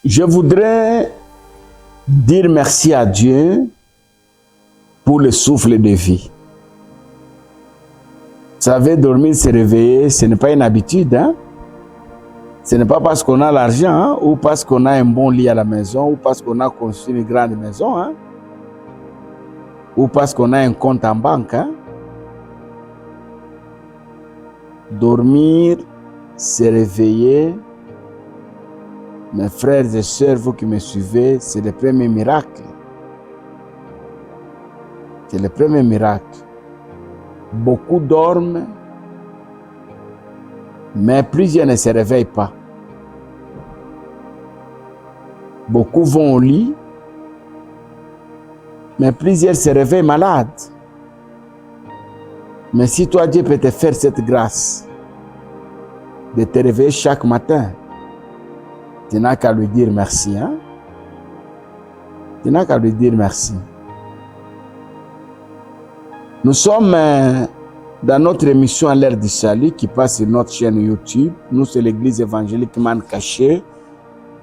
Je voudrais dire merci à Dieu pour le souffle de vie. Vous savez, dormir, se réveiller, ce n'est pas une habitude. Hein? Ce n'est pas parce qu'on a l'argent, hein, ou parce qu'on a un bon lit à la maison, ou parce qu'on a construit une grande maison, hein, ou parce qu'on a un compte en banque. Hein. Dormir, se réveiller, mes frères et sœurs, vous qui me suivez, c'est le premier miracle. C'est le premier miracle. Beaucoup dorment, mais plusieurs ne se réveillent pas. Beaucoup vont au lit, mais plusieurs se réveillent malades. Mais si toi, Dieu peut te faire cette grâce de te réveiller chaque matin, tu n'as qu'à lui dire merci. Hein? Tu n'as qu'à lui dire merci. Nous sommes dans notre émission à l'heure du salut qui passe sur notre chaîne YouTube. Nous, c'est l'église évangélique Man Caché,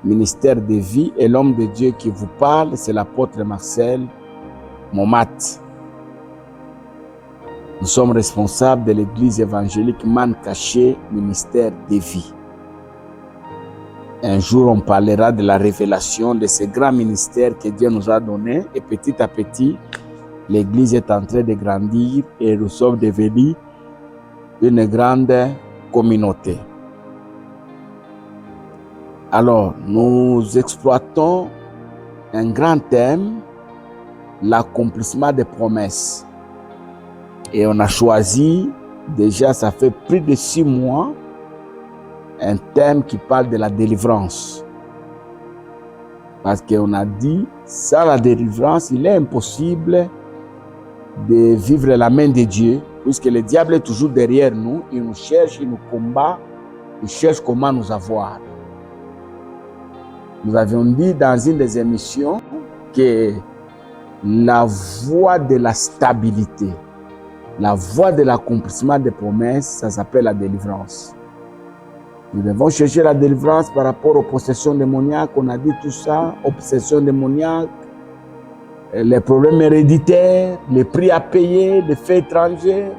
ministère de vie, et l'homme de Dieu qui vous parle, c'est l'apôtre Marcel Momat. Nous sommes responsables de l'église évangélique Man Caché, ministère de vie. Un jour, on parlera de la révélation de ce grand ministère que Dieu nous a donné, et petit à petit, l'église est en train de grandir et nous sommes devenus une grande communauté. Alors, nous exploitons un grand thème, l'accomplissement des promesses. Et on a choisi, déjà ça fait plus de 6 mois, un thème qui parle de la délivrance. Parce qu'on a dit, sans la délivrance, il est impossible de vivre la main de Dieu, puisque le diable est toujours derrière nous, il nous cherche, il nous combat, il cherche comment nous avoir. Nous avions dit dans une des émissions que la voie de la stabilité, la voie de l'accomplissement des promesses, ça s'appelle la délivrance. Nous devons chercher la délivrance par rapport aux possessions démoniaques, on a dit tout ça, obsessions démoniaques, les problèmes héréditaires, les prix à payer, les faits étrangers.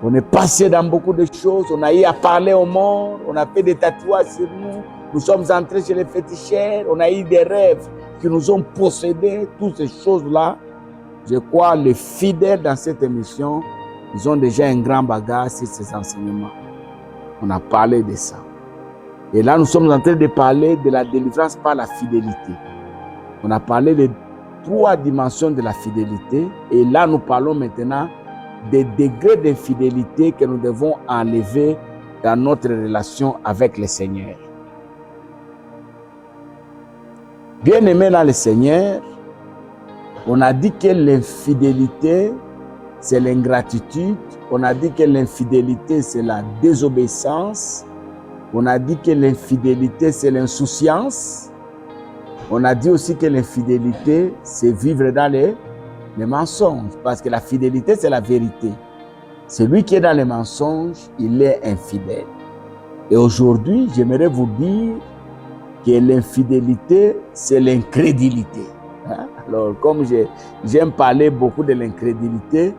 On est passé dans beaucoup de choses, on a eu à parler aux morts, on a fait des tatouages sur nous, nous sommes entrés chez les féticheurs, on a eu des rêves qui nous ont possédés, toutes ces choses-là. Je crois les fidèles dans cette émission, ils ont déjà un grand bagage sur ces enseignements. On a parlé de ça. Et là, nous sommes en train de parler de la délivrance par la fidélité. On a parlé des 3 dimensions de la fidélité. Et là, nous parlons maintenant des degrés d'infidélité que nous devons enlever dans notre relation avec le Seigneur. Bien-aimés dans le Seigneur, on a dit que l'infidélité, c'est l'ingratitude. On a dit que l'infidélité, c'est la désobéissance. On a dit que l'infidélité, c'est l'insouciance. On a dit aussi que l'infidélité, c'est vivre dans les mensonges. Parce que la fidélité, c'est la vérité. Celui qui est dans les mensonges, il est infidèle. Et aujourd'hui, j'aimerais vous dire que l'infidélité, c'est l'incrédulité. Alors, comme j'aime parler beaucoup de l'incrédulité,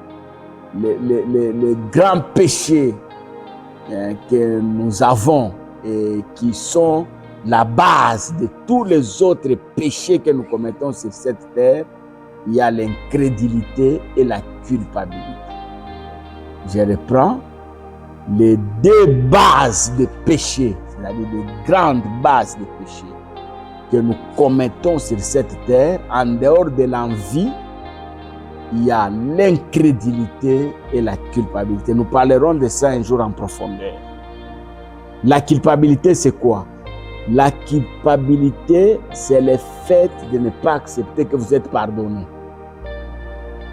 les grands péchés que nous avons et qui sont la base de tous les autres péchés que nous commettons sur cette terre, il y a l'incrédulité et la culpabilité. Je reprends les 2 bases de péché, c'est-à-dire les grandes bases de péché que nous commettons sur cette terre. En dehors de l'envie, il y a l'incrédulité et la culpabilité. Nous parlerons de ça un jour en profondeur. La culpabilité, c'est quoi? La culpabilité, c'est le fait de ne pas accepter que vous êtes pardonné.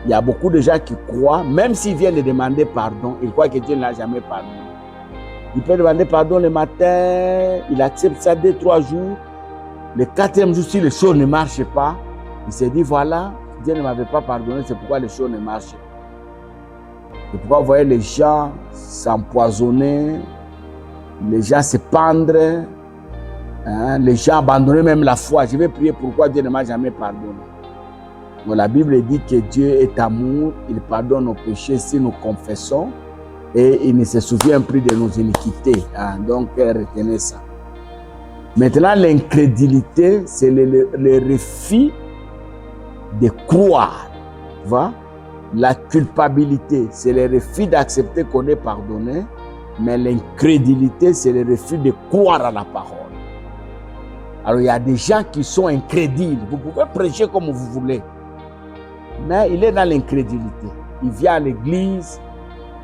Il y a beaucoup de gens qui croient, même s'ils viennent de demander pardon, ils croient que Dieu ne l'a jamais pardonné. Il peut demander pardon le matin, il accepte ça 2-3 jours. Le 4e jour, si les choses ne marchent pas, il se dit voilà, Dieu ne m'avait pas pardonné, c'est pourquoi les choses ne marchent pas. C'est pourquoi vous voyez les gens s'empoisonner, les gens se pendre, Hein, les gens abandonnaient même la foi. Je vais prier pourquoi Dieu ne m'a jamais pardonné. Bon, la Bible dit que Dieu est amour, il pardonne nos péchés si nous confessons et il ne se souvient plus de nos iniquités. Hein, donc, retenez ça. Maintenant, l'incrédulité, c'est le refus de croire. Tu vois? La culpabilité, c'est le refus d'accepter qu'on est pardonné, mais l'incrédulité, c'est le refus de croire à la parole. Alors, il y a des gens qui sont incrédules. Vous pouvez prêcher comme vous voulez, mais il est dans l'incrédulité. Il vient à l'église,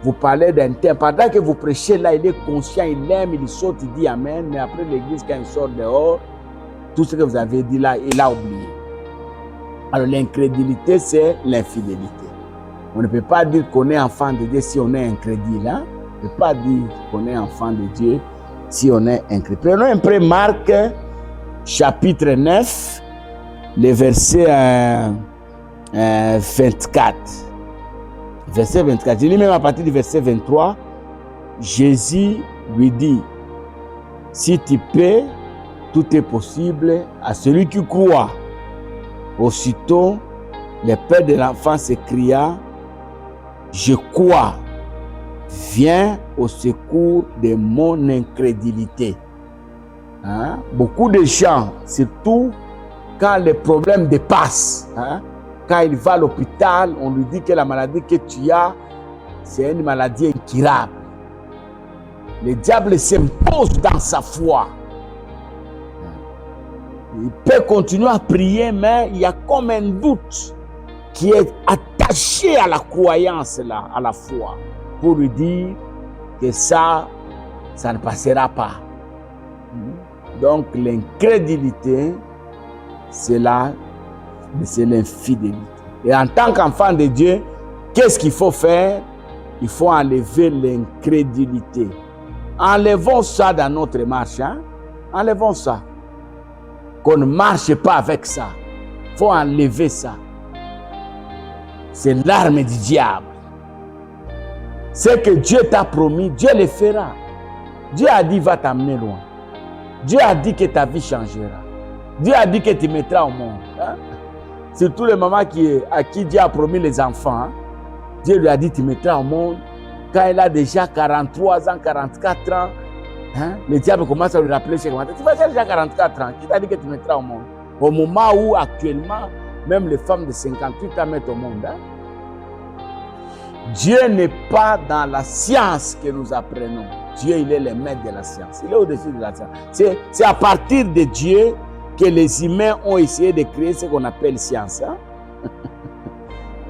vous parlez d'un thème. Pendant que vous prêchez là, il est conscient, il aime, il saute, il dit Amen. Mais après l'église, quand il sort dehors, tout ce que vous avez dit là, il a oublié. Alors, l'incrédulité, c'est l'infidélité. On ne peut pas dire qu'on est enfant de Dieu si on est incrédule. Hein? On ne peut pas dire qu'on est enfant de Dieu si on est incrédule. Prenons un peu Marc, chapitre 9, le verset 24. Verset 24. Je lis même à partir du verset 23. Jésus lui dit, si tu peux, tout est possible à celui qui croit. Aussitôt, le père de l'enfant s'écria, je crois, viens au secours de mon incrédulité. Hein? Beaucoup de gens, surtout quand les problèmes dépassent, hein? Quand il va à l'hôpital, on lui dit que la maladie que tu as, c'est une maladie incurable. Le diable s'impose dans sa foi. Il peut continuer à prier, mais il y a comme un doute qui est attaché à la croyance, là, à la foi, pour lui dire que ça ne passera pas. Donc l'incrédulité, c'est l'infidélité. Et en tant qu'enfant de Dieu, qu'est-ce qu'il faut faire? Il faut enlever l'incrédulité. Enlevons ça dans notre marche. Hein? Enlevons ça. Qu'on ne marche pas avec ça. Il faut enlever ça. C'est l'arme du diable. Ce que Dieu t'a promis, Dieu le fera. Dieu a dit, va t'amener loin. Dieu a dit que ta vie changera. Dieu a dit que tu mettras au monde. Hein? Surtout les mamans à qui Dieu a promis les enfants. Hein? Dieu lui a dit, tu mettras au monde. Quand elle a déjà 43 ans, 44 ans, hein? Le diable commence à lui rappeler chaque matin, tu vas déjà 44 ans, qui t'a dit que tu mettras au monde. Au moment où actuellement, même les femmes de 58 ans mettent au monde. Hein? Dieu n'est pas dans la science que nous apprenons. Dieu, il est le maître de la science. Il est au-dessus de la science. C'est à partir de Dieu que les humains ont essayé de créer ce qu'on appelle science. Hein?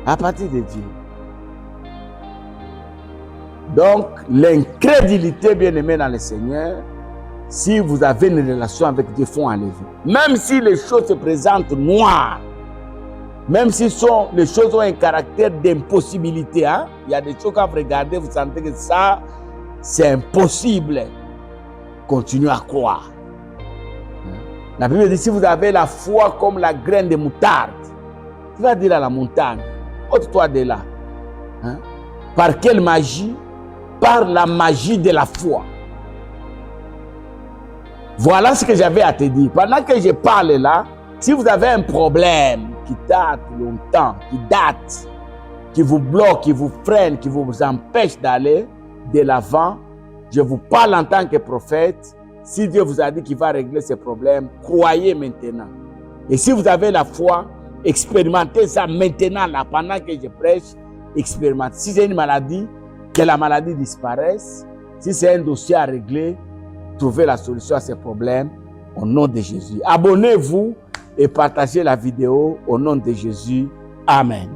À partir de Dieu. Donc, l'incrédulité, bien aimé dans le Seigneur, si vous avez une relation avec Dieu, il faut enlever. Même si les choses se présentent noires, même si les choses ont un caractère d'impossibilité, hein? Il y a des choses quand vous regardez, vous sentez que ça, c'est impossible. Continuez à croire. La Bible dit, si vous avez la foi comme la graine de moutarde, tu vas dire à la montagne, ôte-toi de là. Hein? Par quelle magie? Par la magie de la foi. Voilà ce que j'avais à te dire. Pendant que je parle là, si vous avez un problème qui date longtemps, qui vous bloque, qui vous freine, qui vous empêche d'aller de l'avant, je vous parle en tant que prophète. Si Dieu vous a dit qu'il va régler ces problèmes, croyez maintenant. Et si vous avez la foi, expérimentez ça maintenant, là, pendant que je prêche, expérimentez. Si c'est une maladie, que la maladie disparaisse. Si c'est un dossier à régler, trouvez la solution à ces problèmes au nom de Jésus. Abonnez-vous et partagez la vidéo au nom de Jésus. Amen.